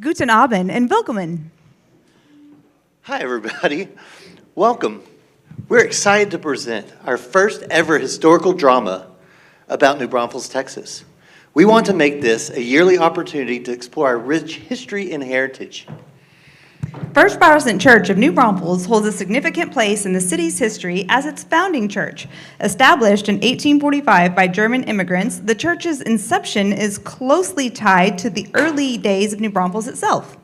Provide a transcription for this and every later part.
Guten Abend and willkommen. Hi, everybody. Welcome. We're excited to present our first ever historical drama about New Braunfels, Texas. We want to make this a yearly opportunity to explore our rich history and heritage. First Protestant Church of New Braunfels holds a significant place in the city's history as its founding church. Established in 1845 by German immigrants, the church's inception is closely tied to the early days of New Braunfels itself.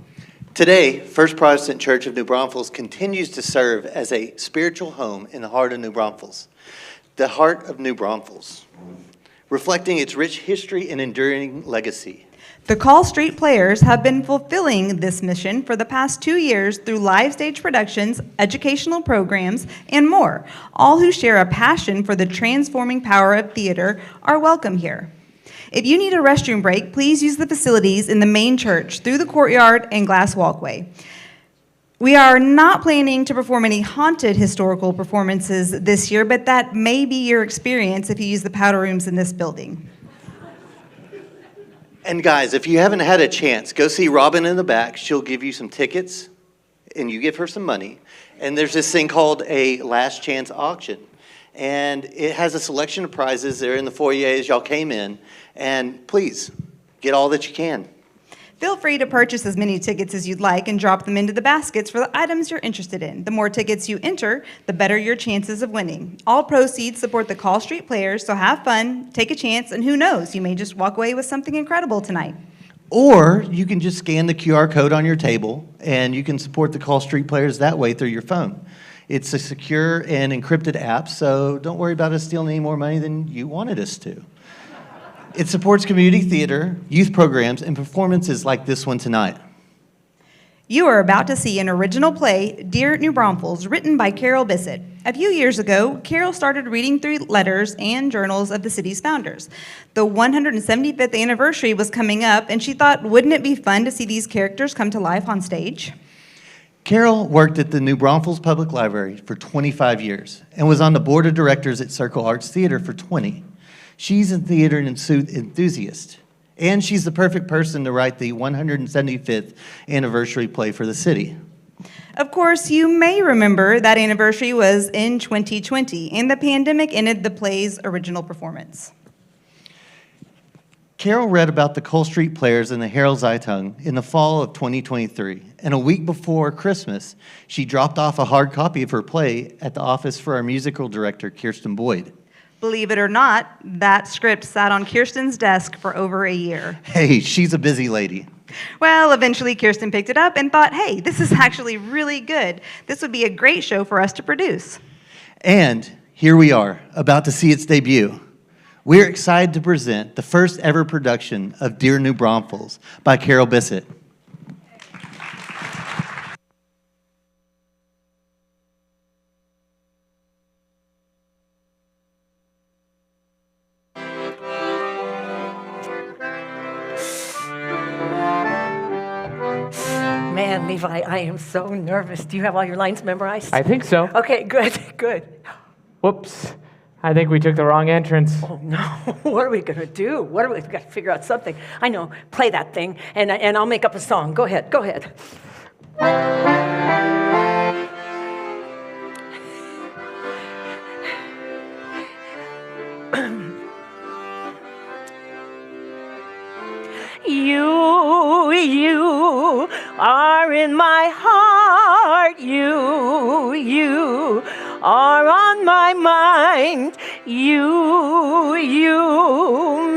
Today, First Protestant Church of New Braunfels continues to serve as a spiritual home in the heart of New Braunfels, the heart of New Braunfels, reflecting its rich history and enduring legacy. The Coll Street Players have been fulfilling this mission for the past 2 years through live stage productions, educational programs, and more. All who share a passion for the transforming power of theater are welcome here. If you need a restroom break, please use the facilities in the main church through the courtyard and glass walkway. We are not planning to perform any haunted historical performances this year, but that may be your experience if you use the powder rooms in this building. And guys, if you haven't had a chance, go see Robin in the back. She'll give you some tickets, and you give her some money. And there's this thing called a last chance auction. And it has a selection of prizes. They're in the foyer as y'all came in. And please, get all that you can. Feel free to purchase as many tickets as you'd like and drop them into the baskets for the items you're interested in. The more tickets you enter, the better your chances of winning. All proceeds support the Coll Street Players, so have fun, take a chance, and who knows, you may just walk away with something incredible tonight. Or you can just scan the QR code on your table, and you can support the Coll Street Players that way through your phone. It's a secure and encrypted app, so don't worry about us stealing any more money than you wanted us to. It supports community theater, youth programs, and performances like this one tonight. You are about to see an original play, Dear New Braunfels, written by Coll Bissett. A few years ago, Carol started reading through letters and journals of the city's founders. The 175th anniversary was coming up, and she thought, wouldn't it be fun to see these characters come to life on stage? Carol worked at the New Braunfels Public Library for 25 years and was on the board of directors at Circle Arts Theater for 20. She's a theater enthusiast, and she's the perfect person to write the 175th anniversary play for the city. Of course, you may remember that anniversary was in 2020, and the pandemic ended the play's original performance. Carol read about the Coll Street Players in the Herald Zeitung in the fall of 2023, and a week before Christmas, she dropped off a hard copy of her play at the office for our musical director, Kirsten Boyd. Believe it or not, that script sat on Kirsten's desk for over a year. Hey, she's a busy lady. Well, eventually Kirsten picked it up and thought, hey, this is actually really good. This would be a great show for us to produce. And here we are, about to see its debut. We're excited to present the first ever production of Dear New Braunfels by Coll Bissett. Man, Levi, I am so nervous. Do you have all your lines memorized? I think so. Okay, good, good. Whoops. I think we took the wrong entrance. Oh, no. What are we going to do? We've got to figure out something. I know. Play that thing, and I'll make up a song. Go ahead, go ahead. You are in my heart. You are on my mind. You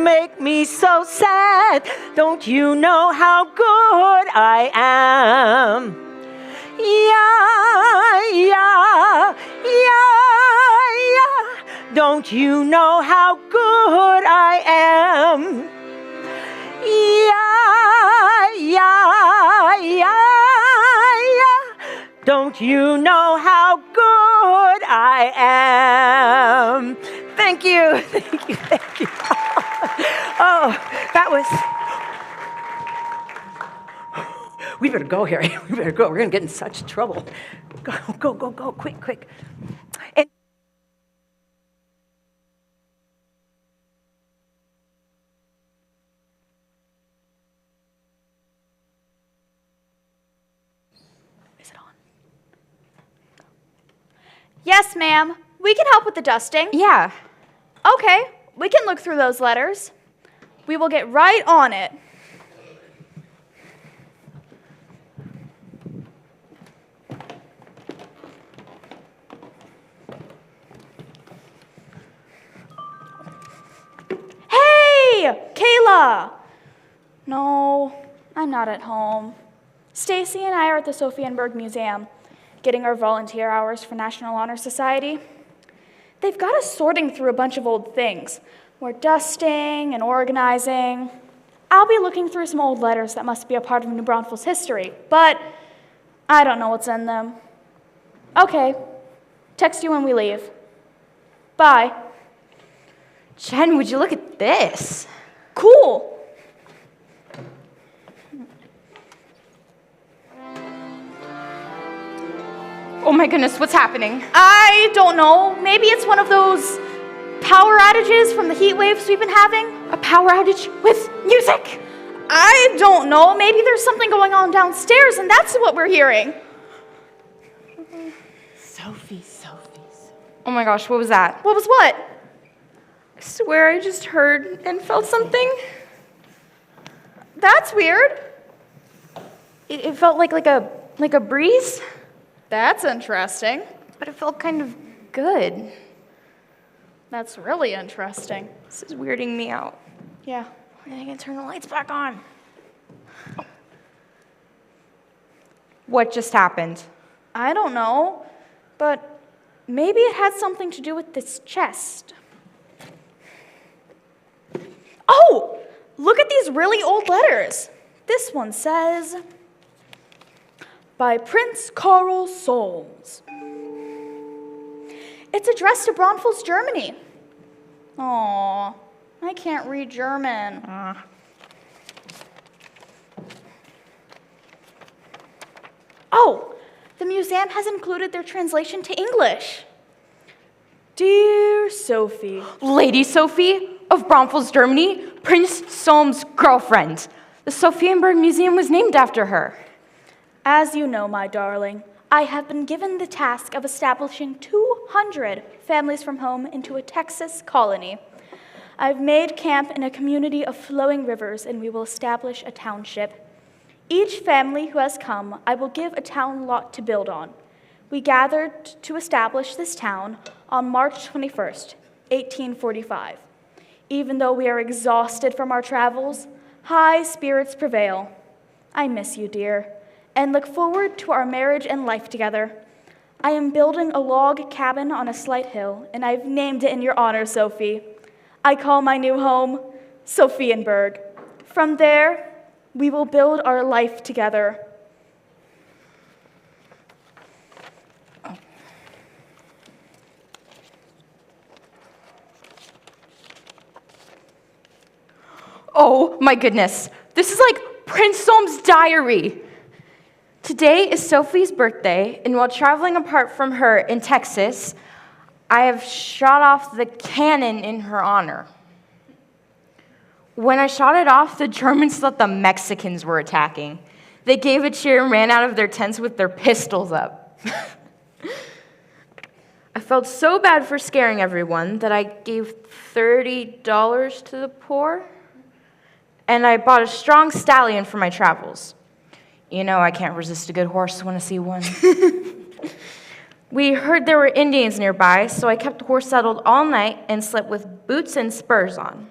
make me so sad. Don't you know how good I am? Yeah. Don't you know how good I am? Yeah. Don't you know how good I am? Thank you. Oh, that was... We better go, Harry. We better go. We're going to get in such trouble. Go. Quick. And Yes, ma'am. We can help with the dusting. Yeah. Okay, we can look through those letters. We will get right on it. Hey, Kayla! No, I'm not at home. Stacy and I are at the Sophienberg Museum, getting our volunteer hours for National Honor Society. They've got us sorting through a bunch of old things. We're dusting and organizing. I'll be looking through some old letters that must be a part of New Braunfels history, but I don't know what's in them. Okay, text you when we leave. Bye. Jen, would you look at this? Cool. Oh my goodness, what's happening? I don't know. Maybe it's one of those power outages from the heat waves we've been having. A power outage with music? I don't know. Maybe there's something going on downstairs, and that's what we're hearing. Sophie. Oh my gosh, what was that? What was what? I swear I just heard and felt something. That's weird. It felt like a breeze, That's interesting. but it felt kind of good. That's really interesting. This is weirding me out. Yeah. When are they gonna turn the lights back on? What just happened? I don't know, but maybe it had something to do with this chest. Oh, look at these really old letters. This one says, by Prince Karl Solms. It's addressed to Braunfels, Germany. Aw, I can't read German. Oh, the museum has included their translation to English. Dear Sophie. Lady Sophie of Braunfels, Germany, Prince Solms' girlfriend. The Sophienberg Museum was named after her. As you know, my darling, I have been given the task of establishing 200 families from home into a Texas colony. I've made camp in a community of flowing rivers, and we will establish a township. Each family who has come, I will give a town lot to build on. We gathered to establish this town on March 21st, 1845. Even though we are exhausted from our travels, high spirits prevail. I miss you, dear, and look forward to our marriage and life together. I am building a log cabin on a slight hill, and I've named it in your honor, Sophie. I call my new home Sophienberg. From there, we will build our life together. Oh my goodness, this is like Prince Solms' diary. Today is Sophie's birthday, and while traveling apart from her in Texas, I have shot off the cannon in her honor. When I shot it off, the Germans thought the Mexicans were attacking. They gave a cheer and ran out of their tents with their pistols up. I felt so bad for scaring everyone that I gave $30 to the poor, and I bought a strong stallion for my travels. You know I can't resist a good horse when I see one. We heard there were Indians nearby, so I kept the horse saddled all night and slept with boots and spurs on.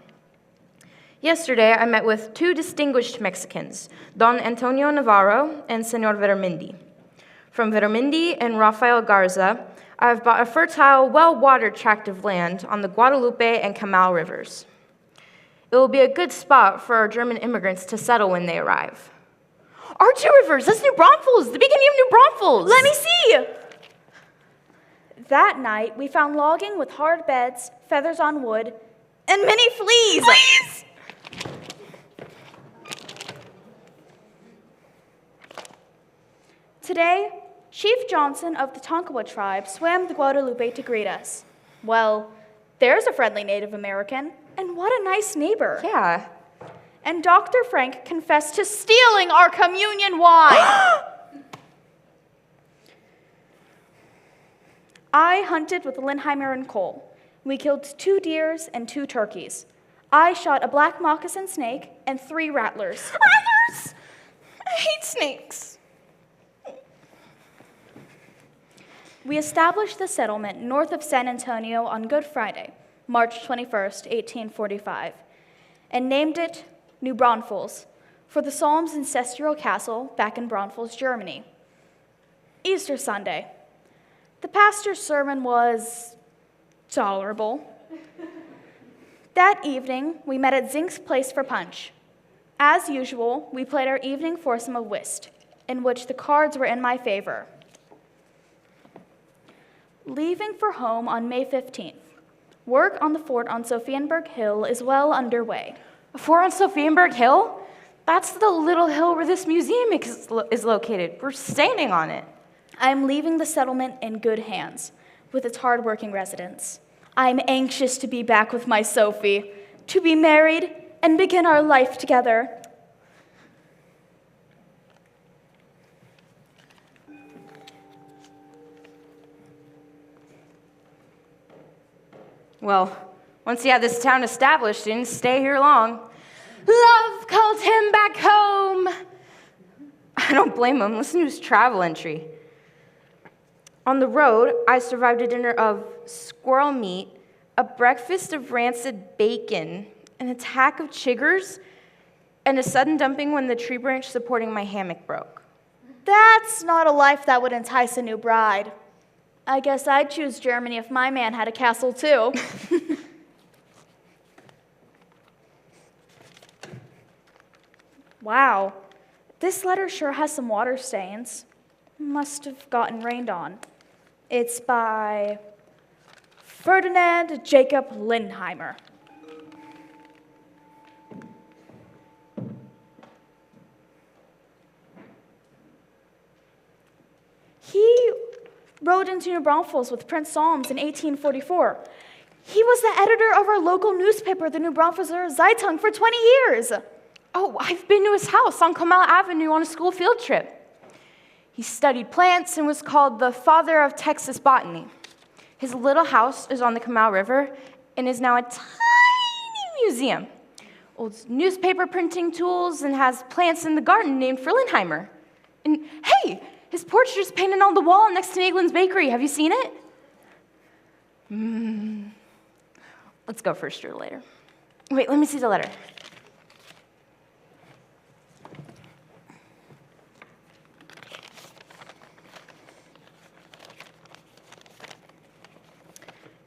Yesterday, I met with two distinguished Mexicans, Don Antonio Navarro and Senor Veramendi. From Veramendi and Rafael Garza, I have bought a fertile, well-watered tract of land on the Guadalupe and Camal rivers. It will be a good spot for our German immigrants to settle when they arrive. Our two rivers, that's New Braunfels, the beginning of New Braunfels. Let me see! That night, we found logging with hard beds, feathers on wood, and many fleas. Please! Today, Chief Johnson of the Tonkawa tribe swam the Guadalupe to greet us. Well, there's a friendly Native American, and what a nice neighbor. Yeah. And Dr. Frank confessed to stealing our communion wine. I hunted with Linheimer and Coll. We killed 2 deers and 2 turkeys. I shot a black moccasin snake and 3 rattlers. Rattlers! I hate snakes. We established the settlement north of San Antonio on Good Friday, March 21st, 1845, and named it New Braunfels for the Psalm's ancestral castle back in Braunfels, Germany. Easter Sunday. The pastor's sermon was tolerable. That evening, we met at Zink's place for punch. As usual, we played our evening foursome of whist, in which the cards were in my favor. Leaving for home on May 15th, work on the fort on Sophienberg Hill is well underway. A fort on Sophienberg Hill? That's the little hill where this museum is located. We're standing on it. I'm leaving the settlement in good hands with its hard-working residents. I'm anxious to be back with my Sophie, to be married and begin our life together. Well, once he had this town established, he didn't stay here long. Love called him back home. I don't blame him. Listen to his travel entry. On the road, I survived a dinner of squirrel meat, a breakfast of rancid bacon, an attack of chiggers, and a sudden dumping when the tree branch supporting my hammock broke. That's not a life that would entice a new bride. I guess I'd choose Germany if my man had a castle too. Wow, this letter sure has some water stains. Must have gotten rained on. It's by Ferdinand Jacob Linheimer. He rode into New Braunfels with Prince Solms in 1844. He was the editor of our local newspaper, the New Braunfelser Zeitung, for 20 years. Oh, I've been to his house on Comal Avenue on a school field trip. He studied plants and was called the father of Texas botany. His little house is on the Comal River and is now a tiny museum. Holds newspaper printing tools and has plants in the garden named for Linheimer. And hey, his portrait is painted on the wall next to Naeglin's Bakery. Have you seen it? Let's go for a stroll later. Wait, let me see the letter.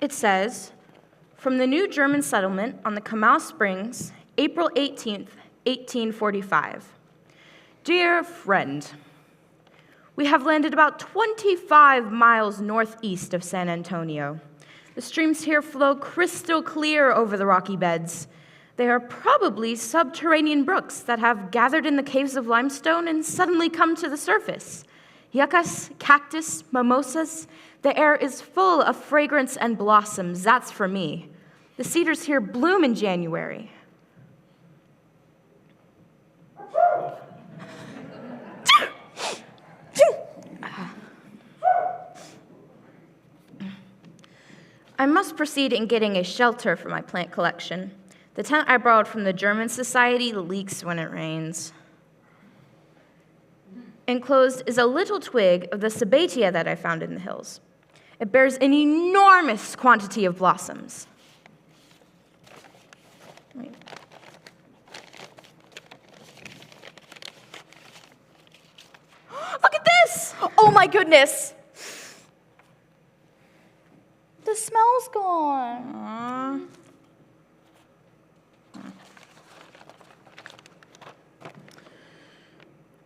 It says, from the new German settlement on the Comal Springs, April 18th, 1845. Dear friend, we have landed about 25 miles northeast of San Antonio. The streams here flow crystal clear over the rocky beds. They are probably subterranean brooks that have gathered in the caves of limestone and suddenly come to the surface. Yuccas, cactus, mimosas, the air is full of fragrance and blossoms, that's for me. The cedars here bloom in January. I must proceed in getting a shelter for my plant collection. The tent I borrowed from the German Society leaks when it rains. Enclosed is a little twig of the sabbatia that I found in the hills. It bears an enormous quantity of blossoms. Wait. Look at this! Oh my goodness! The smell's gone.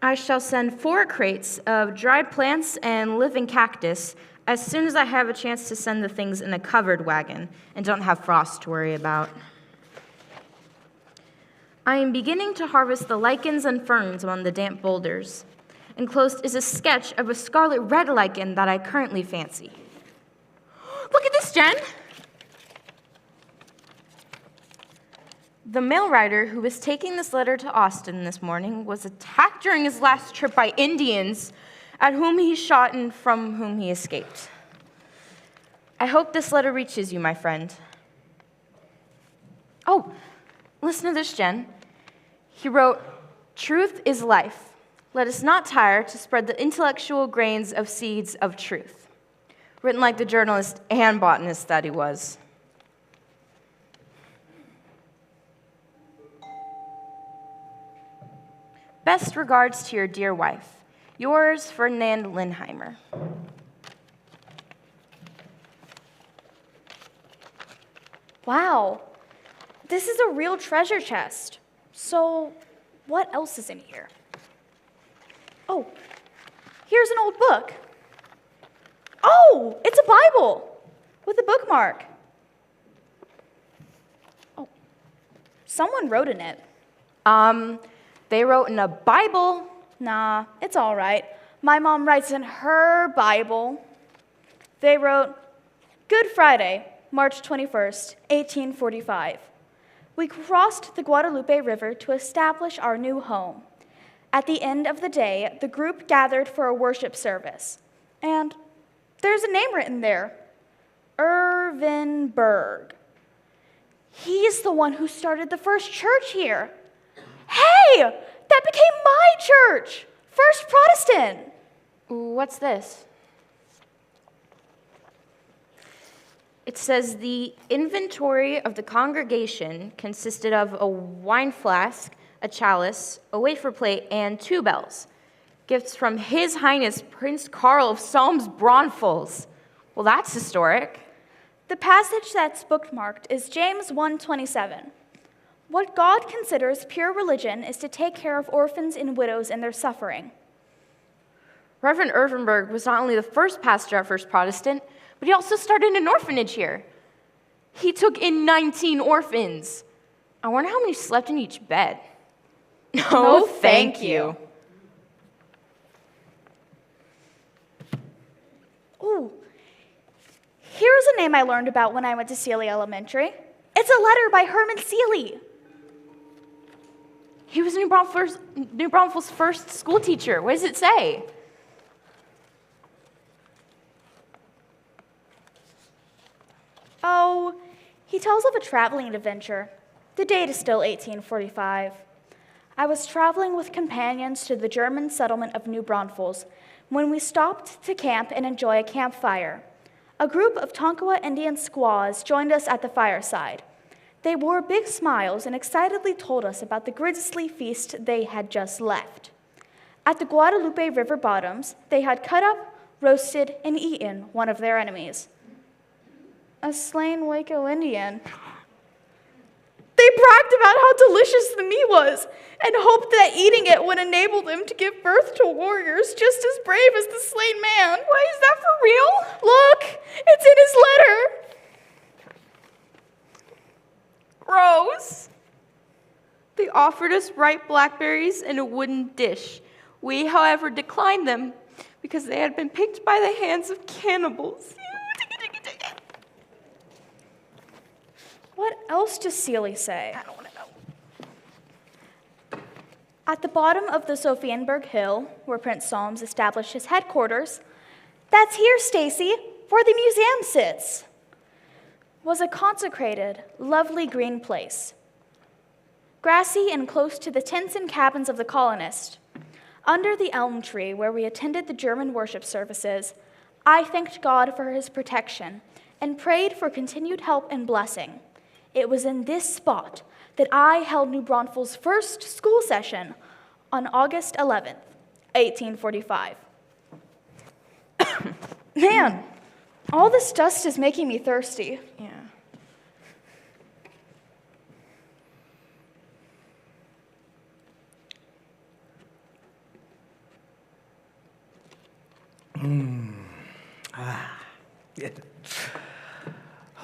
I shall send 4 crates of dried plants and living cactus as soon as I have a chance to send the things in a covered wagon and don't have frost to worry about. I am beginning to harvest the lichens and ferns among the damp boulders. Enclosed is a sketch of a scarlet red lichen that I currently fancy. Look at this, Jen! The mail rider who was taking this letter to Austin this morning was attacked during his last trip by Indians, at whom he shot and from whom he escaped. I hope this letter reaches you, my friend. Oh, listen to this, Jen. He wrote, "Truth is life. Let us not tire to spread the intellectual grains of seeds of truth." Written like the journalist and botanist that he was. Best regards to your dear wife. Yours, Ferdinand Lindheimer. Wow, this is a real treasure chest. So, what else is in here? Oh, here's an old book. Oh, it's a Bible with a bookmark. Oh, someone wrote in it. They wrote in a Bible. Nah, it's all right. My mom writes in her Bible. They wrote, "Good Friday, March 21st, 1845. We crossed the Guadalupe River to establish our new home. At the end of the day, the group gathered for a worship service. And there's a name written there, Irvin Berg. He's the one who started the first church here. Hey, that became my church, First Protestant." What's this? It says the inventory of the congregation consisted of a wine flask, a chalice, a wafer plate, and 2 bells. Gifts from His Highness Prince Coll of Solms Braunfels. Well, that's historic. The passage that's bookmarked is James 1:27. What God considers pure religion is to take care of orphans and widows in their suffering. Reverend Irvenberg was not only the first pastor at First Protestant, but he also started an orphanage here. He took in 19 orphans. I wonder how many slept in each bed. No, thank you. Ooh, here's a name I learned about when I went to Seele Elementary. It's a letter by Herman Seele. He was New Braunfels' first school teacher. What does it say? Oh, he tells of a traveling adventure. The date is still 1845. I was traveling with companions to the German settlement of New Braunfels when we stopped to camp and enjoy a campfire. A group of Tonkawa Indian squaws joined us at the fireside. They wore big smiles and excitedly told us about the grisly feast they had just left. At the Guadalupe River bottoms, they had cut up, roasted, and eaten one of their enemies, a slain Waco Indian. They bragged about how delicious the meat was and hoped that eating it would enable them to give birth to warriors just as brave as the slain man. Wait, is that for real? Look, it's in his letter. Gross. They offered us ripe blackberries in a wooden dish. We, however, declined them because they had been picked by the hands of cannibals. What else does Seele say? I don't want to know. At the bottom of the Sophienberg Hill, where Prince Solms established his headquarters, that's here, Stacy, where the museum sits, was a consecrated, lovely green place. Grassy and close to the tents and cabins of the colonists. Under the elm tree where we attended the German worship services, I thanked God for his protection and prayed for continued help and blessing. It was in this spot that I held New Braunfels' first school session on August 11th, 1845. Man, all this dust is making me thirsty. Yeah.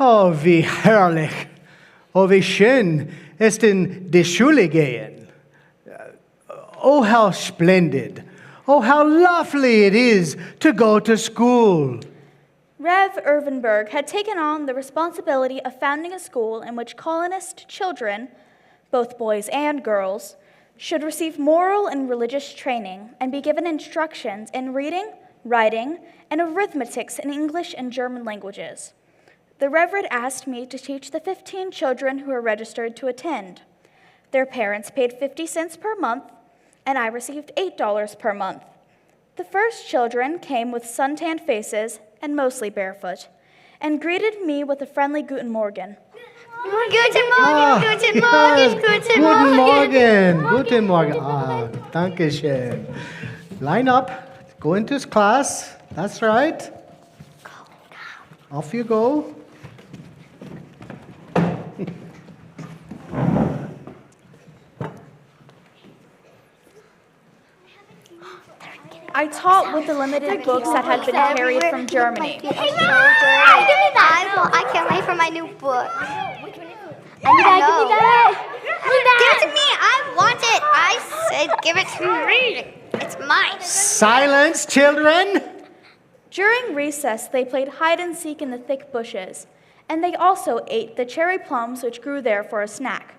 Oh, wie herrlich. Oh, wie schön ist in die Schule gehen. Oh, how splendid. Oh, how lovely it is to go to school. Rev. Irvenberg had taken on the responsibility of founding a school in which colonist children, both boys and girls, should receive moral and religious training and be given instructions in reading, writing, and arithmetics in English and German languages. the Reverend asked me to teach the 15 children who are registered to attend. Their parents paid 50 cents per month, and I received $8 per month. The first children came with suntanned faces and mostly barefoot, and greeted me with a friendly Guten Morgen. Guten Morgen, guten Morgen, guten Morgen. Guten Morgen. Danke schön. Line up, go into class. That's right. Off you go. I taught with the limited books that had been carried from Germany. Hey, give me that. I can't wait for my new book. Give me that. Give it to me. I want it. I said give it to me. It's mine. Silence, children. During recess, they played hide and seek in the thick bushes, and they also ate the cherry plums which grew there for a snack.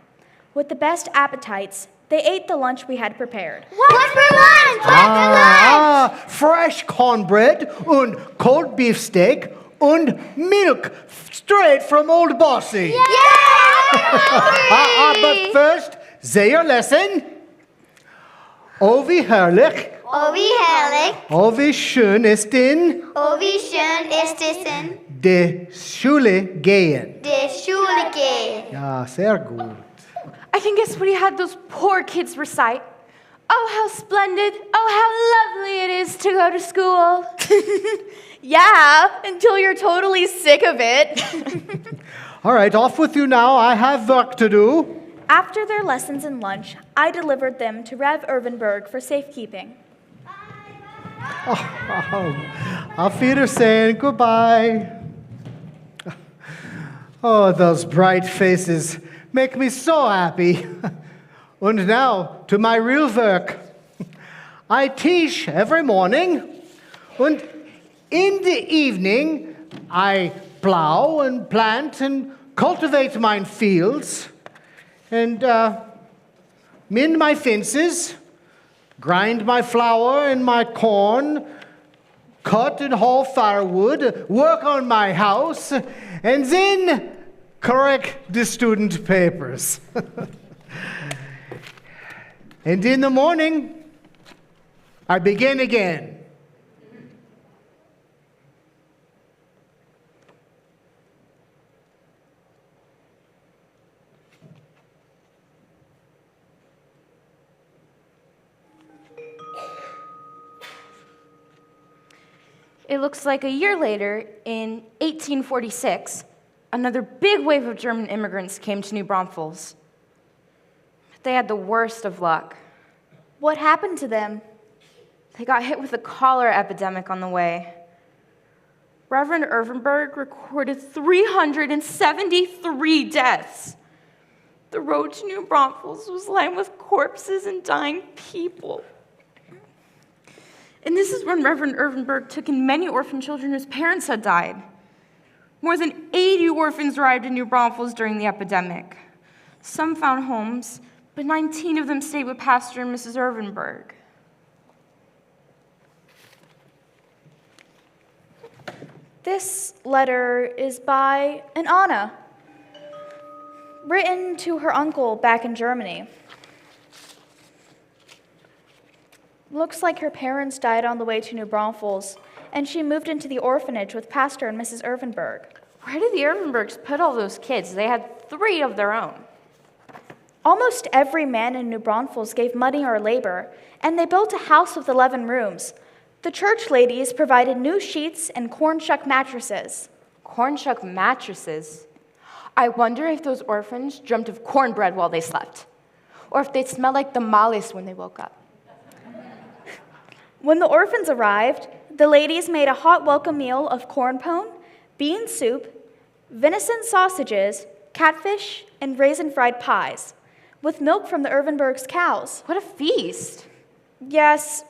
With the best appetites, they ate the lunch we had prepared. What's for lunch? What's for lunch? Fresh cornbread and cold beef steak and milk straight from old Bossy. But first, say your lesson. O wie herrlich. Oh, wie herrlich. O wie schön ist in Oh, wie schön ist es in die Schule gehen. der Schule gehen. Ja, sehr gut. I can guess what he had those poor kids recite. Oh, how splendid. Oh, how lovely it is to go to school. Yeah, until you're totally sick of it. All right, off with you now. I have work to do. After their lessons and lunch, I delivered them to Rev Ervenberg for safekeeping. Auf Wiedersehen. Goodbye. Oh, those bright faces make me so happy. And now to my real work. I teach every morning, and in the evening I plow and plant and cultivate my fields, and mend my fences, grind my flour and my corn, cut and haul firewood, work on my house, and then correct the student papers. And in the morning, I begin again. It looks like a year later, in 1846, another big wave of German immigrants came to New Braunfels. They had the worst of luck. What happened to them? They got hit with a cholera epidemic on the way. Reverend Ervenberg recorded 373 deaths. The road to New Braunfels was lined with corpses and dying people. And this is when Reverend Ervenberg took in many orphan children whose parents had died. More than 80 orphans arrived in New Braunfels during the epidemic. Some found homes, but 19 of them stayed with Pastor and Mrs. Ervenberg. This letter is by an Anna, written to her uncle back in Germany. Looks like her parents died on the way to New Braunfels, and she moved into the orphanage with Pastor and Mrs. Ervenberg. Where did the Ervenbergs put all those kids? They had 3 of their own. Almost every man in New Braunfels gave money or labor, and they built a house with 11 rooms. The church ladies provided new sheets and corn shuck mattresses. Corn shuck mattresses? I wonder if those orphans dreamt of cornbread while they slept, or if they'd smell like tamales when they woke up. When the orphans arrived, the ladies made a hot welcome meal of corn pone, bean soup, venison sausages, catfish, and raisin-fried pies, with milk from the Ervenbergs' cows. What a feast! Yes,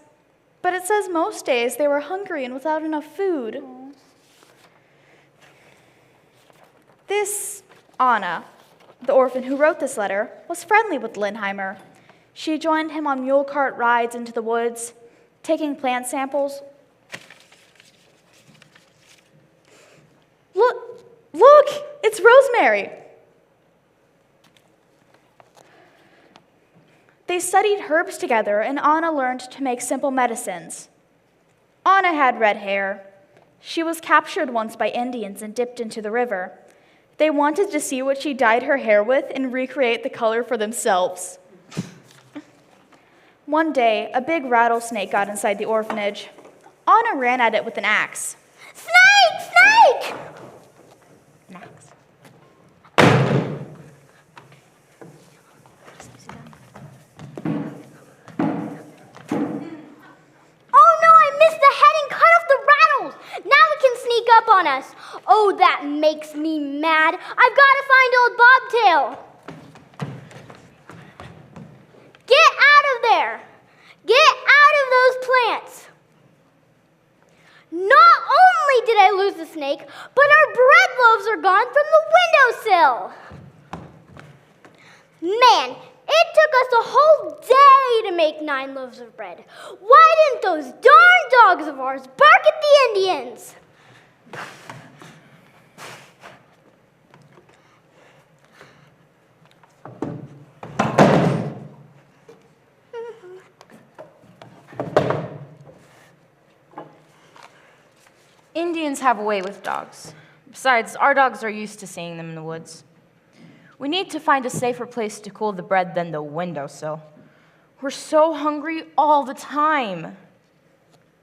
but it says most days they were hungry and without enough food. This Anna, the orphan who wrote this letter, was friendly with Lindheimer. She joined him on mule cart rides into the woods, taking plant samples. Look, veterinary. They studied herbs together, and Anna learned to make simple medicines. Anna had red hair. She was captured once by Indians and dipped into the river. They wanted to see what she dyed her hair with and recreate the color for themselves. One day, a big rattlesnake got inside the orphanage. Anna ran at it with an axe. Snake! Snake! Oh no, I missed the head and cut off the rattles. Now it can sneak up on us. Oh, that makes me mad. I've got to find old Bobtail. Get out of there. Get out of those plants. Not only did I lose the snake, but our bread loaves are gone from the windowsill. Man, it took us a whole day to make 9 loaves of bread. Why didn't those darn dogs of ours bark at the Indians? Indians have a way with dogs. Besides, our dogs are used to seeing them in the woods. We need to find a safer place to cool the bread than the windowsill. We're so hungry all the time.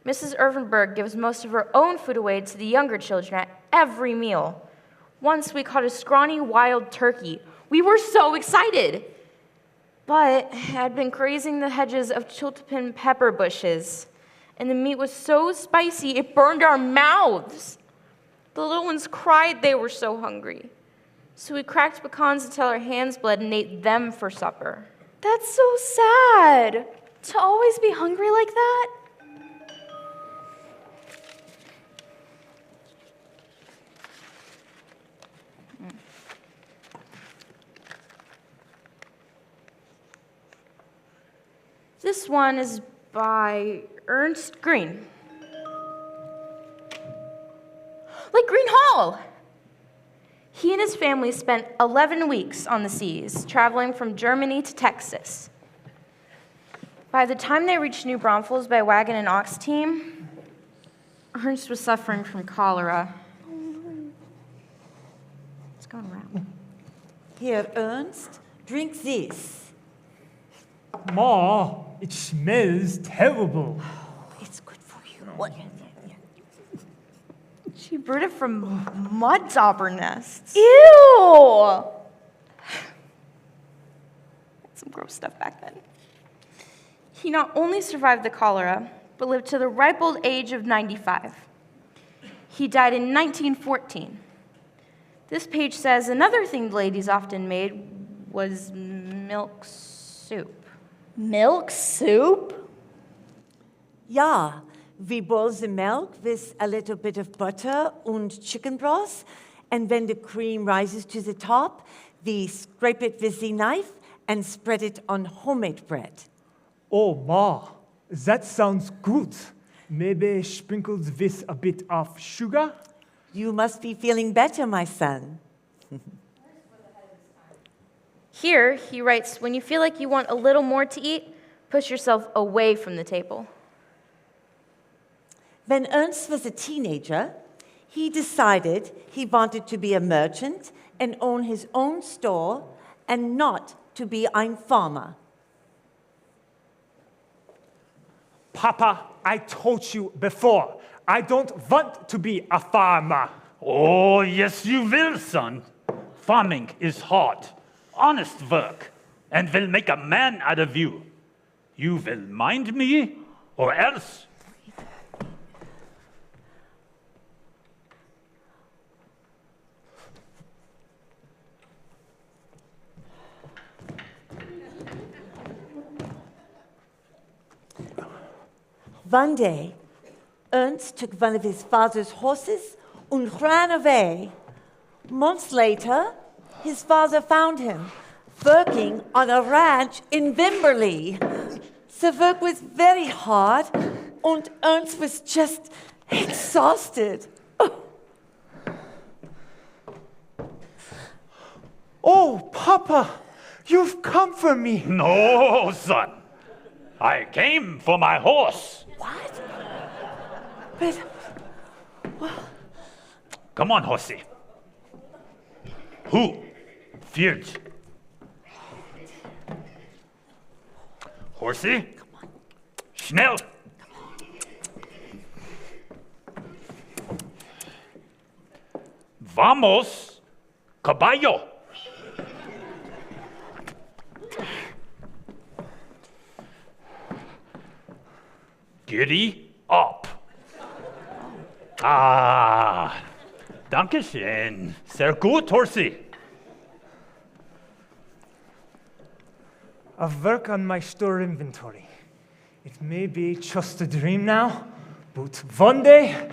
Mrs. Irvenberg gives most of her own food away to the younger children at every meal. Once we caught a scrawny wild turkey. We were so excited. But it had been grazing the hedges of chiltepin pepper bushes, and the meat was so spicy it burned our mouths. The little ones cried they were so hungry. So we cracked pecans until our hands bled and ate them for supper. That's so sad. To always be hungry like that. This one is by Ernst Green. Like Green Hall! He and his family spent 11 weeks on the seas, traveling from Germany to Texas. By the time they reached New Braunfels by wagon and ox team, Ernst was suffering from cholera. It's going around. Here, Ernst, drink this. Ma, it smells terrible. It's good for you. What? She brewed it from muddauber nests. Ew! Some gross stuff back then. He not only survived the cholera, but lived to the ripe old age of 95. He died in 1914. This page says another thing the ladies often made was milk soup. Milk soup? Ja, we boil the milk with a little bit of butter and chicken broth, and when the cream rises to the top, we scrape it with the knife and spread it on homemade bread. Oh, Ma, that sounds good. Maybe sprinkled with a bit of sugar? You must be feeling better, my son. Here, he writes, when you feel like you want a little more to eat, push yourself away from the table. When Ernst was a teenager, he decided he wanted to be a merchant and own his own store and not to be ein farmer. Papa, I told you before, I don't want to be a farmer. Oh, yes, you will, son. Farming is hard, honest work, and will make a man out of you. You will mind me, or else. One day, Ernst took one of his father's horses and ran away. Months later, his father found him working on a ranch in Wimberley. The work was very hard, and Ernst was just exhausted. Oh, Papa, you've come for me. No, son. I came for my horse. What? But, Come on, horsey. Who feared? Horsey? Schnell! Vamos, caballo! Giddy up! Ah, danke schön. Sehr gut, horsey. I've worked on my store inventory. It may be just a dream now, but one day,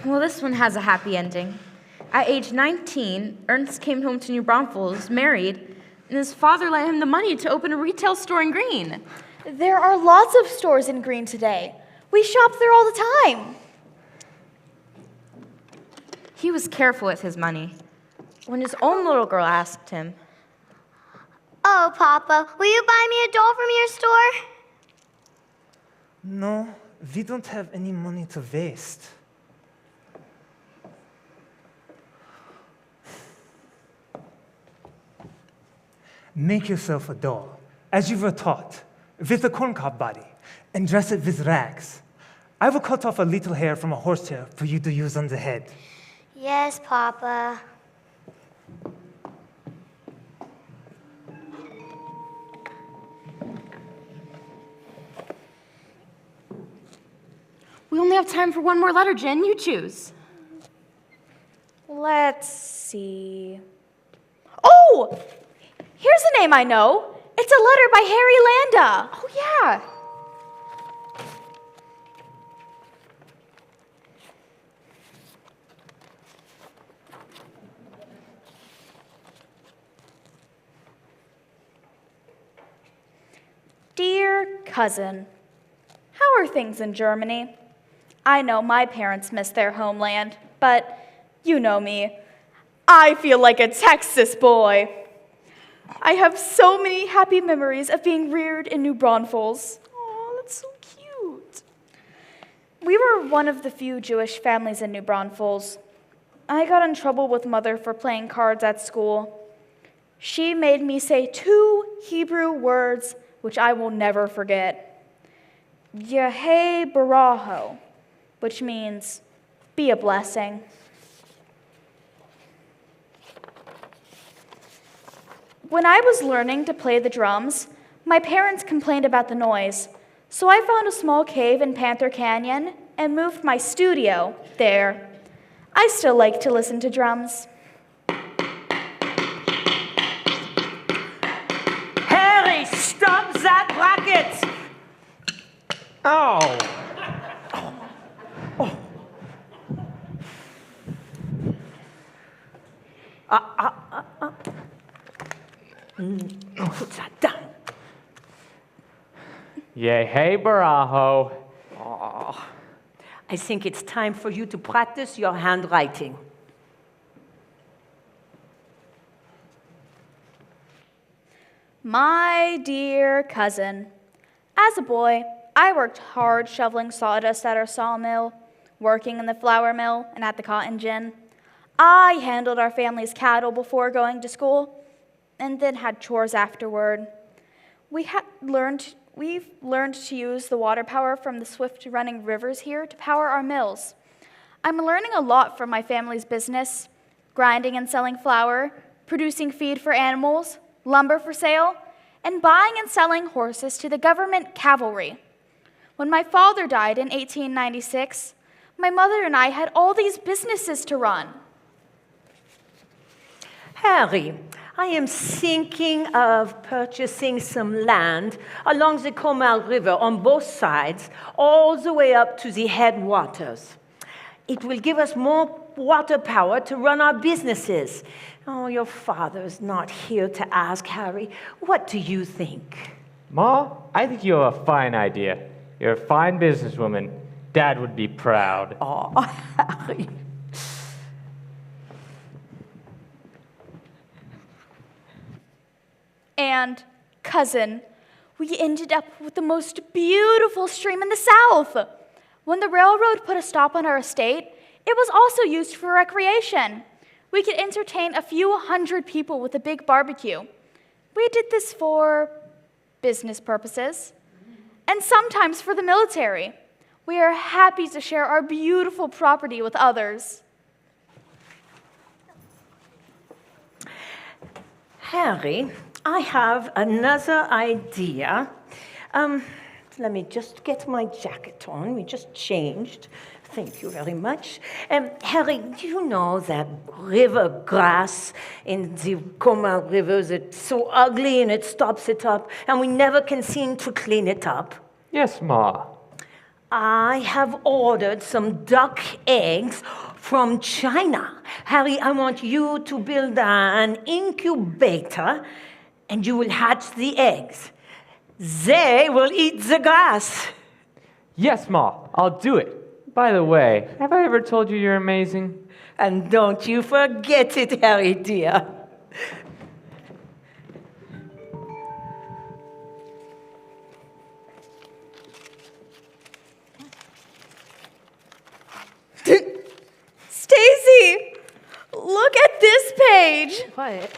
Well, this one has a happy ending. At age 19, Ernst came home to New Braunfels, married, and his father lent him the money to open a retail store in Green. There are lots of stores in Green today. We shop there all the time. He was careful with his money. When his own little girl asked him, Oh, Papa, will you buy me a doll from your store? no, we don't have any money to waste. Make yourself a doll, as you were taught, with a corncob body, and dress it with rags. I will cut off a little hair from a horsehair for you to use on the head. Yes, Papa. We only have time for one more letter, Jen. You choose. Let's see. Oh! Here's a name I know. It's a letter by Harry Landa. Oh, yeah. Dear cousin, how are things in Germany? I know my parents miss their homeland, but you know me. I feel like a Texas boy. I have so many happy memories of being reared in New Braunfels. Oh, that's so cute. We were one of the few Jewish families in New Braunfels. I got in trouble with Mother for playing cards at school. She made me say 2 Hebrew words which I will never forget. Yehei Baraho, which means be a blessing. When I was learning to play the drums, my parents complained about the noise, so I found a small cave in Panther Canyon and moved my studio there. I still like to listen to drums. Harry, stop that racket! Oh. Put that down. Yay, hey, Barajo. Oh, I think it's time for you to practice your handwriting. My dear cousin, as a boy, I worked hard shoveling sawdust at our sawmill, working in the flour mill, and at the cotton gin. I handled our family's cattle before going to school, and then had chores afterward. We've learned to use the water power from the swift-running rivers here to power our mills. I'm learning a lot from my family's business, grinding and selling flour, producing feed for animals, lumber for sale, and buying and selling horses to the government cavalry. When my father died in 1896, my mother and I had all these businesses to run. Harry, I am thinking of purchasing some land along the Coll River on both sides, all the way up to the headwaters. It will give us more water power to run our businesses. Oh, your father's not here to ask, Harry. What do you think? Ma, I think you have a fine idea. You're a fine businesswoman. Dad would be proud. Oh, Harry. and cousin, we ended up with the most beautiful stream in the South. When the railroad put a stop on our estate, it was also used for recreation. We could entertain a few hundred people with a big barbecue. We did this for business purposes, and sometimes for the military. We are happy to share our beautiful property with others. Harry, I have another idea. Let me just get my jacket on. We just changed. Thank you very much. Harry, do you know that river grass in the Coll rivers? It's so ugly and it stops it up, and we never can seem to clean it up. Yes, Ma. I have ordered some duck eggs from China. Harry, I want you to build an incubator, and you will hatch the eggs. They will eat the grass. Yes, Ma. I'll do it. By the way, have I ever told you you're amazing? And don't you forget it, Harry, dear. Stacy, look at this page. What?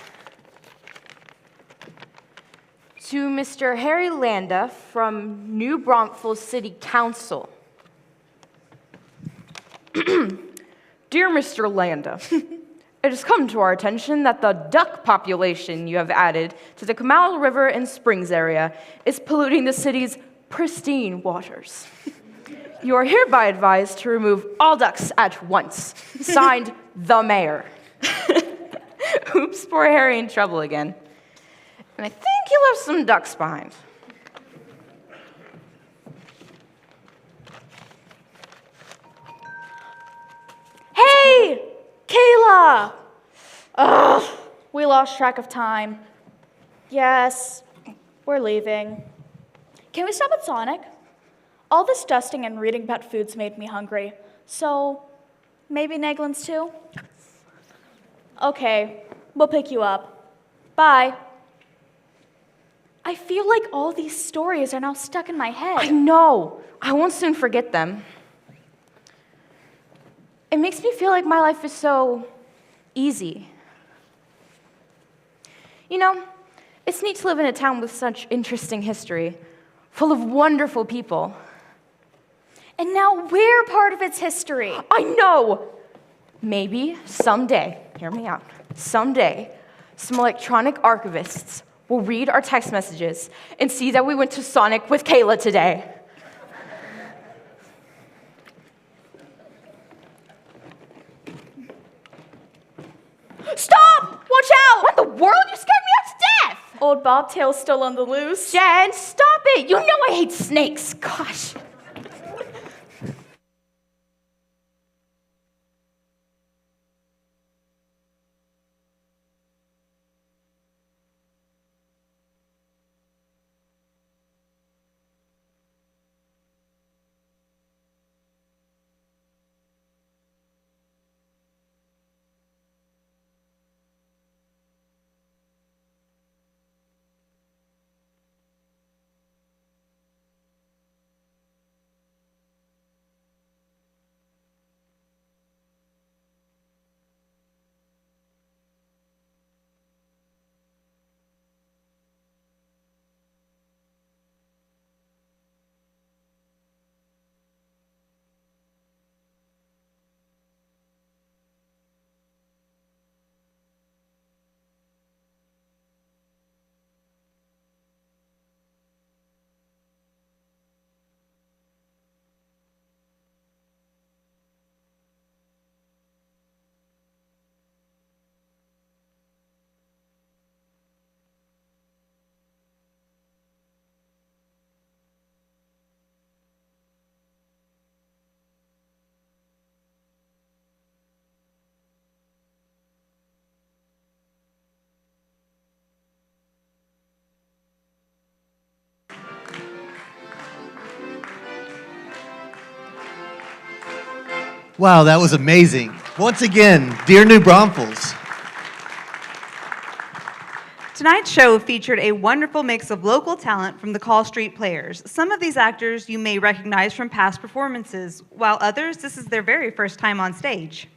To Mr. Harry Landa from New Braunfels City Council. Dear Mr. Landa, it has come to our attention that the duck population you have added to the Coll River and Springs area is polluting the city's pristine waters. You are hereby advised to remove all ducks at once. Signed, the mayor. Oops, poor Harry in trouble again. And I think he left some ducks behind. Hey, Kayla! Ugh, we lost track of time. Yes, we're leaving. Can we stop at Sonic? All this dusting and reading about foods made me hungry. So, maybe Neglin's too? Okay, we'll pick you up. Bye. I feel like all these stories are now stuck in my head. I know. I won't soon forget them. It makes me feel like my life is so easy. You know, it's neat to live in a town with such interesting history, full of wonderful people. And now we're part of its history. I know! Maybe someday, hear me out, someday, some electronic archivists will read our text messages and see that we went to Sonic with Kayla today. Stop! Watch out! What in the world? You scared me out to death! Old Bobtail's still on the loose. Jen, stop it! You know I hate snakes. Gosh. Wow, that was amazing. Once again, dear New Braunfels. To Tonight's show featured a wonderful mix of local talent from the Coll Street Players. Some of these actors you may recognize from past performances, while others, this is their very first time on stage.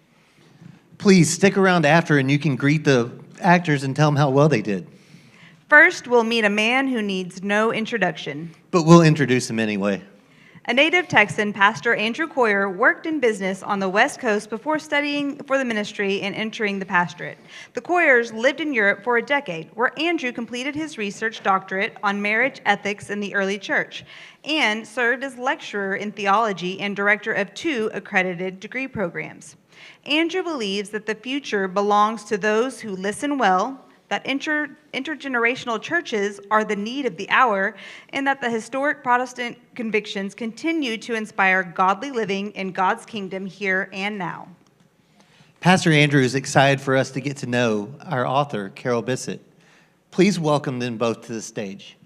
Please stick around after and you can greet the actors and tell them how well they did. First, we'll meet a man who needs no introduction. But we'll introduce him anyway. A native Texan, Pastor Andrew Coyer worked in business on the West Coast before studying for the ministry and entering the pastorate. The Coyers lived in Europe for a decade, where Andrew completed his research doctorate on marriage ethics in the early church and served as lecturer in theology and director of 2 accredited degree programs. Andrew believes that the future belongs to those who listen well, that intergenerational churches are the need of the hour, and that the historic Protestant convictions continue to inspire godly living in God's kingdom here and now. Pastor Andrew is excited for us to get to know our author, Coll Bissett. Please welcome them both to the stage.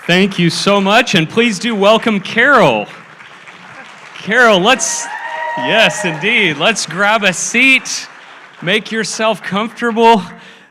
Thank you so much, and please do welcome Carol. Carol, yes, indeed. Let's grab a seat. Make yourself comfortable.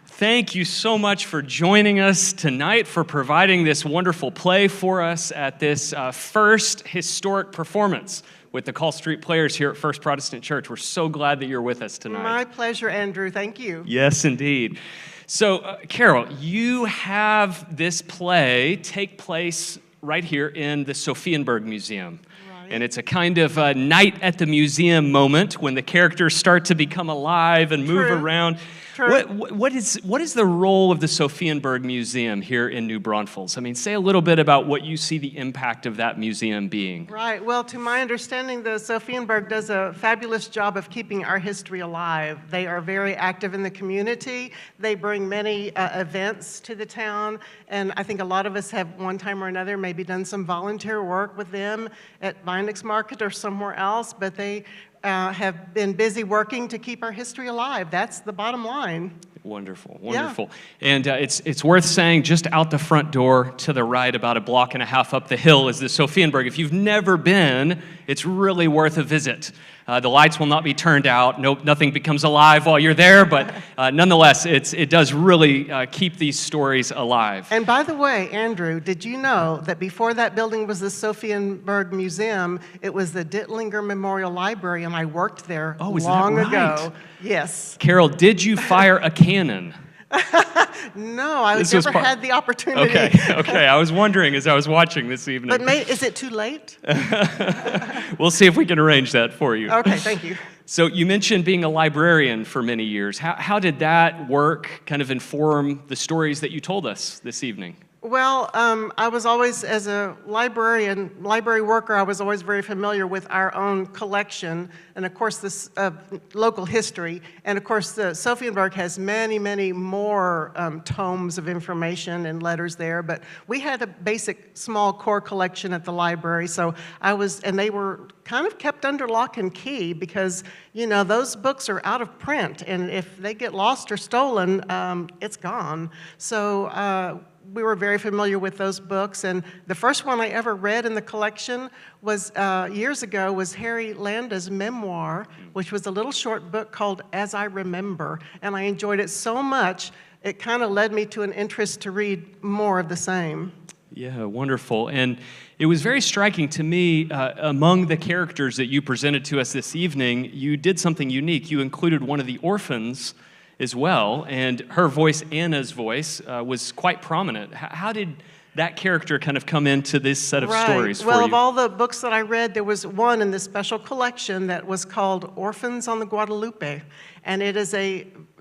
Thank you so much for joining us tonight, for providing this wonderful play for us at this first historic performance with the Coll Street Players here at First Protestant Church. We're so glad that you're with us tonight. My pleasure, Andrew. Thank you. Yes, indeed. So, Carol, you have this play take place right here in the Sophienberg Museum. And it's a kind of a night at the museum moment when the characters start to become alive and move around. True. What is the role of the Sophienberg Museum here in New Braunfels? I mean, say a little bit about what you see the impact of that museum being. Right. Well, to my understanding, the Sophienberg does a fabulous job of keeping our history alive. They are very active in the community. They bring many events to the town, and I think a lot of us have one time or another maybe done some volunteer work with them at Vinex Market or somewhere else, but they have been busy working to keep our history alive. That's the bottom line. Wonderful, wonderful. Yeah. And it's worth saying, just out the front door to the right, about a block and a half up the hill, is the Sophienberg. If you've never been, it's really worth a visit. The lights will not be turned out. Nothing becomes alive while you're there, but nonetheless, it does really keep these stories alive. And by the way, Andrew, did you know that before that building was the Sophienberg Museum, it was the Dittlinger Memorial Library, and I worked there long ago. Yes. Carol, did you fire a cannon? No, I never had the opportunity. Okay. I was wondering as I was watching this evening. But is it too late? We'll see if we can arrange that for you. Okay, thank you. So you mentioned being a librarian for many years. How did that work kind of inform the stories that you told us this evening? Well, I was always, as a library worker, I was always very familiar with our own collection, and of course this local history. And of course, the Sophienberg has many, many more tomes of information and letters there. But we had a basic, small core collection at the library. So and they were kind of kept under lock and key because, you know, those books are out of print, and if they get lost or stolen, it's gone. So we were very familiar with those books, and the first one I ever read in the collection was years ago was Harry Landa's memoir, which was a little short book called As I Remember, and I enjoyed it so much it kind of led me to an interest to read more of the same. Yeah, wonderful. And it was very striking to me, among the characters that you presented to us this evening, you did something unique. You included one of the orphans as well, and her voice, Anna's voice, was quite prominent. How did that character kind of come into this set of stories for you? Well, of all the books that I read, there was one in this special collection that was called Orphans on the Guadalupe, and it is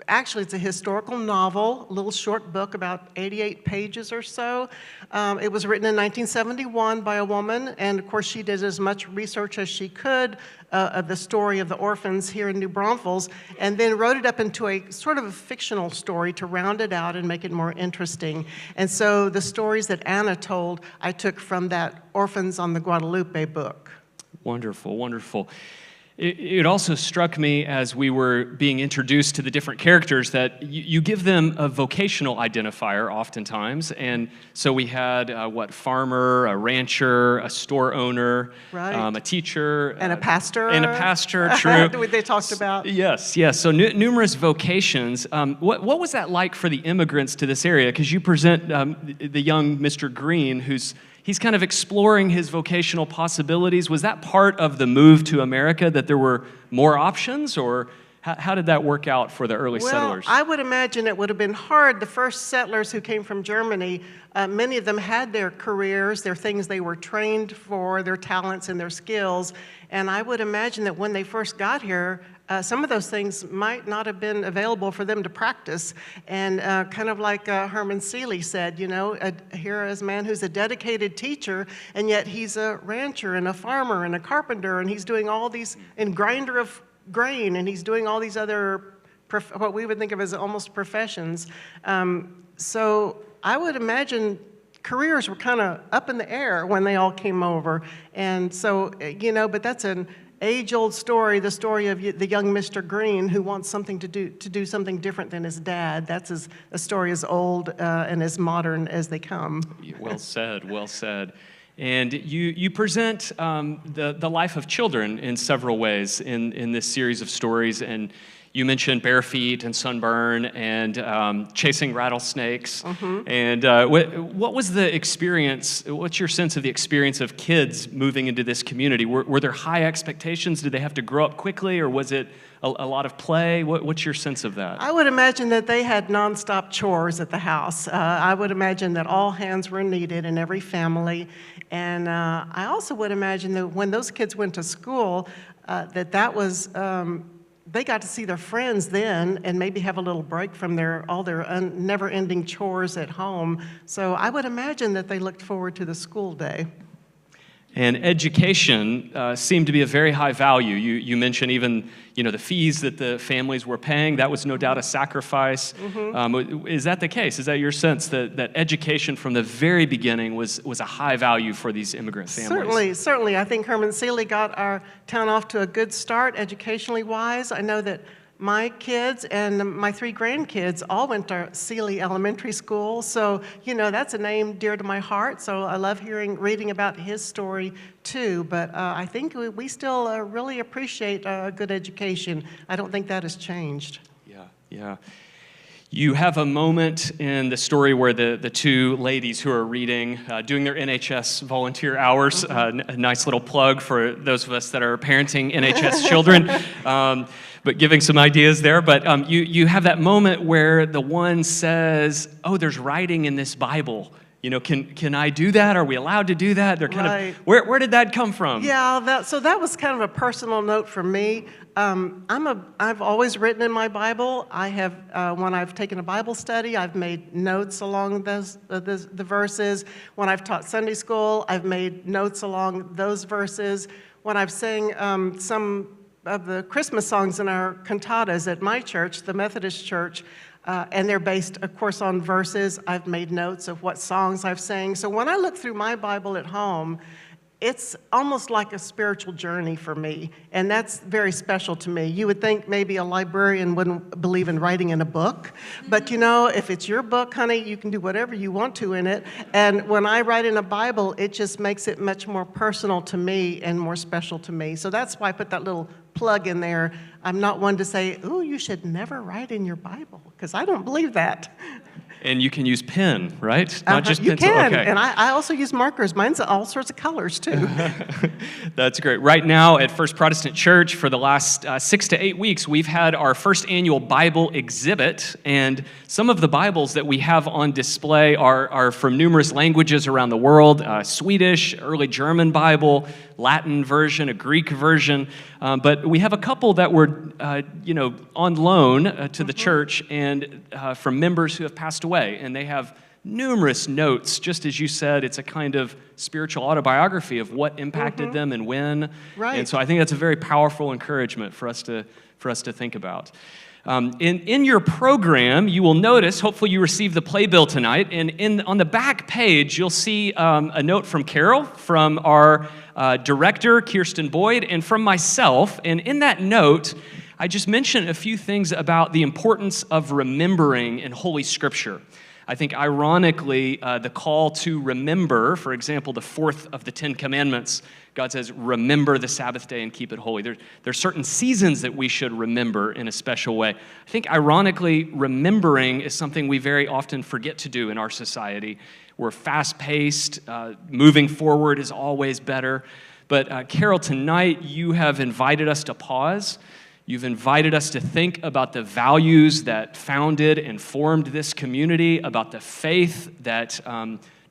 actually it's a historical novel, a little short book, about 88 pages or so. It was written in 1971 by a woman, and of course she did as much research as she could of the story of the orphans here in New Braunfels, and then wrote it up into a sort of a fictional story to round it out and make it more interesting. And so the stories that Anna told, I took from that Orphans on the Guadalupe book. Wonderful, wonderful. It also struck me as we were being introduced to the different characters that you give them a vocational identifier oftentimes. And so we had, farmer, a rancher, a store owner, Right. a teacher. And a pastor. And a pastor, true. They talked about. Yes. So numerous vocations. What was that like for the immigrants to this area? Because you present the young Mr. Green, he's kind of exploring his vocational possibilities. Was that part of the move to America, that there were more options, or how did that work out for the early settlers? I would imagine it would have been hard. The first settlers who came from Germany, many of them had their careers, their things they were trained for, their talents and their skills. And I would imagine that when they first got here, some of those things might not have been available for them to practice. And kind of like Herman Seele said, here is a man who's a dedicated teacher, and yet he's a rancher and a farmer and a carpenter, and he's doing all these, and grinder of grain, and he's doing all these other, what we would think of as almost professions. So I would imagine careers were kind of up in the air when they all came over. And so, but that's an age-old story, the story of the young Mr. Green who wants something to do something different than his dad. That's a story as old and as modern as they come. Well said. And you present the life of children in several ways in this series of stories. And you mentioned bare feet and sunburn and chasing rattlesnakes. Mm-hmm. And what was the experience? What's your sense of the experience of kids moving into this community? Were there high expectations? Did they have to grow up quickly, or was it a lot of play? What's your sense of that? I would imagine that they had nonstop chores at the house. I would imagine that all hands were needed in every family. And I also would imagine that when those kids went to school, that was... they got to see their friends then and maybe have a little break from all their never-ending chores at home. So I would imagine that they looked forward to the school day. And education seemed to be a very high value. You mentioned even the fees that the families were paying. That was no doubt a sacrifice. Mm-hmm. Is that the case? Is that your sense that education from the very beginning was a high value for these immigrant families? Certainly. I think Herman Seele got our town off to a good start educationally wise. I know that my kids and my 3 grandkids all went to Seele Elementary School, so that's a name dear to my heart. So I love reading about his story too. But I think we still really appreciate a good education. I don't think that has changed. Yeah. You have a moment in the story where the 2 ladies who are reading, doing their NHS volunteer hours, Mm-hmm. a nice little plug for those of us that are parenting NHS children, but giving some ideas there. But you have that moment where the one says, "Oh, there's writing in this Bible. Can I do that? Are we allowed to do that?" They're kind Right. of, where did that come from? Yeah, so that was kind of a personal note for me. I've always written in my Bible. I have, when I've taken a Bible study, I've made notes along the verses. When I've taught Sunday school, I've made notes along those verses. When I've sang some of the Christmas songs in our cantatas at my church, the Methodist church, and they're based, of course, on verses. I've made notes of what songs I've sang. So when I look through my Bible at home, it's almost like a spiritual journey for me, and that's very special to me. You would think maybe a librarian wouldn't believe in writing in a book, but if it's your book, honey, you can do whatever you want to in it. And when I write in a Bible, it just makes it much more personal to me and more special to me. So that's why I put that little plug in there. I'm not one to say, "Ooh, you should never write in your Bible," because I don't believe that. And you can use pen, right? Not just you pencil. can, Okay. and I also use markers. Mine's all sorts of colors, too. That's great. Right now at First Protestant Church, for the last 6 to 8 weeks, we've had our first annual Bible exhibit, and some of the Bibles that we have on display are from numerous languages around the world: Swedish, early German Bible, Latin version, a Greek version. But we have a couple that were, on loan to the church and from members who have passed away. And they have numerous notes. Just as you said, it's a kind of spiritual autobiography of what impacted them and when. Right. And so I think that's a very powerful encouragement for us to think about. In your program, you will notice, hopefully you received the playbill tonight, and on the back page, you'll see a note from Carol, from our director, Kirsten Boyd, and from myself. And in that note, I just mentioned a few things about the importance of remembering in Holy Scripture. I think, ironically, the call to remember, for example, the fourth of the 10 Commandments, God says, remember the Sabbath day and keep it holy. There's certain seasons that we should remember in a special way. I think, ironically, remembering is something we very often forget to do in our society. We're fast-paced. Moving forward is always better. But, Carol, tonight you have invited us to pause. You've invited us to think about the values that founded and formed this community, about the faith that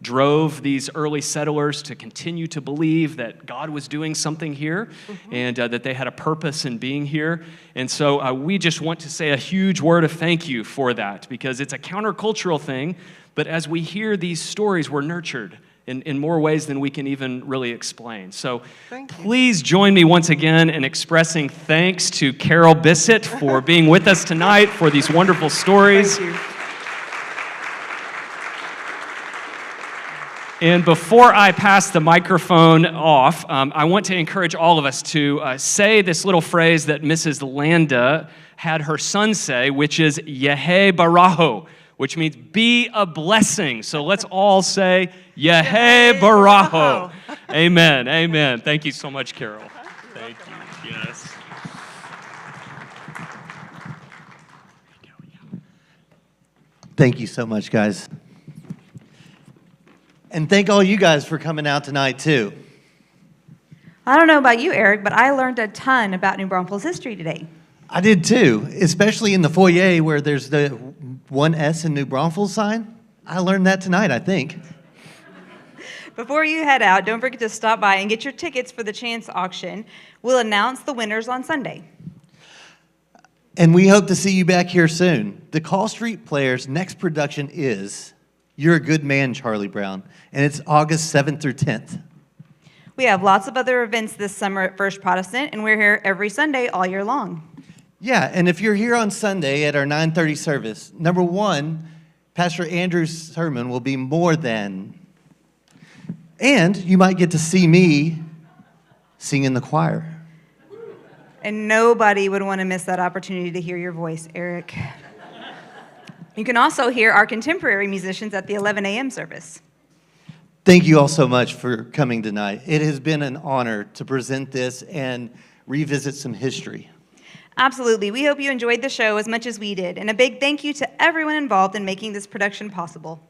drove these early settlers to continue to believe that God was doing something here and that they had a purpose in being here. And so we just want to say a huge word of thank you for that, because it's a countercultural thing, but as we hear these stories, we're nurtured in more ways than we can even really explain. So please join me once again in expressing thanks to Carol Bissett for being with us tonight, for these wonderful stories. Thank you. And before I pass the microphone off, I want to encourage all of us to say this little phrase that Mrs. Landa had her son say, which is Yehe Baraho, which means be a blessing. So let's all say, Yehe Baraho. Amen, amen. Thank you so much, Carol. Thank you, yes. Thank you so much, guys. And thank all you guys for coming out tonight, too. I don't know about you, Eric, but I learned a ton about New Braunfels history today. I did, too, especially in the foyer where there's the 1S in New Braunfels sign. I learned that tonight, I think. Before you head out, don't forget to stop by and get your tickets for the chance auction. We'll announce the winners on Sunday. And we hope to see you back here soon. The Coll Street Players' next production is You're a Good Man, Charlie Brown, and it's August 7th through 10th. We have lots of other events this summer at First Protestant, and we're here every Sunday all year long. Yeah, and if you're here on Sunday at our 9:30 service, number one, Pastor Andrew's sermon will be more than. And you might get to see me sing in the choir. And nobody would want to miss that opportunity to hear your voice, Eric. You can also hear our contemporary musicians at the 11 a.m. service. Thank you all so much for coming tonight. It has been an honor to present this and revisit some history. Absolutely. We hope you enjoyed the show as much as we did. And a big thank you to everyone involved in making this production possible.